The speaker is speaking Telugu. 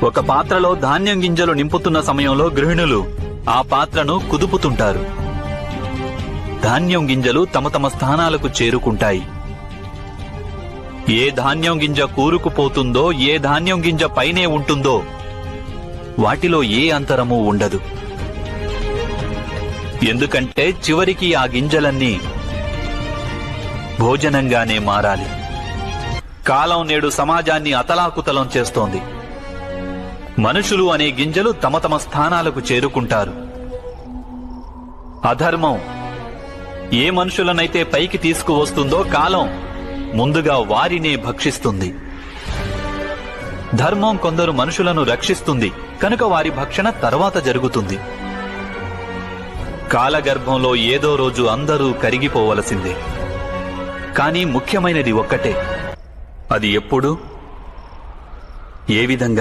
ఒక పాత్రలో ధాన్యం గింజలు నింపుతున్న సమయంలో గృహిణులు ఆ పాత్రను కుదుపుతుంటారు. ధాన్యం గింజలు తమ తమ స్థానాలకు చేరుకుంటాయి. ఏ ధాన్యం గింజ కూరుకుపోతుందో, ఏ ధాన్యం గింజ పైనే ఉంటుందో వాటిలో ఏ అంతరమూ ఉండదు. ఎందుకంటే చివరికి ఆ గింజలన్నీ భోజనంగానే మారాలి. కాలం నేడు సమాజాన్ని అతలాకుతలం చేస్తోంది. మనుషులు అనే గింజలు తమ తమ స్థానాలకు చేరుకుంటారు. అధర్మం ఏ మనుషులనైతే పైకి తీసుకువస్తుందో కాలం ముందుగా వారినే భక్షిస్తుంది. ధర్మం కొందరు మనుషులను రక్షిస్తుంది కనుక వారి భక్షణ తర్వాత జరుగుతుంది. కాలగర్భంలో ఏదో రోజు అందరూ కరిగిపోవలసిందే. కానీ ముఖ్యమైనది ఒక్కటే, అది ఎప్పుడు, ఏ విధంగా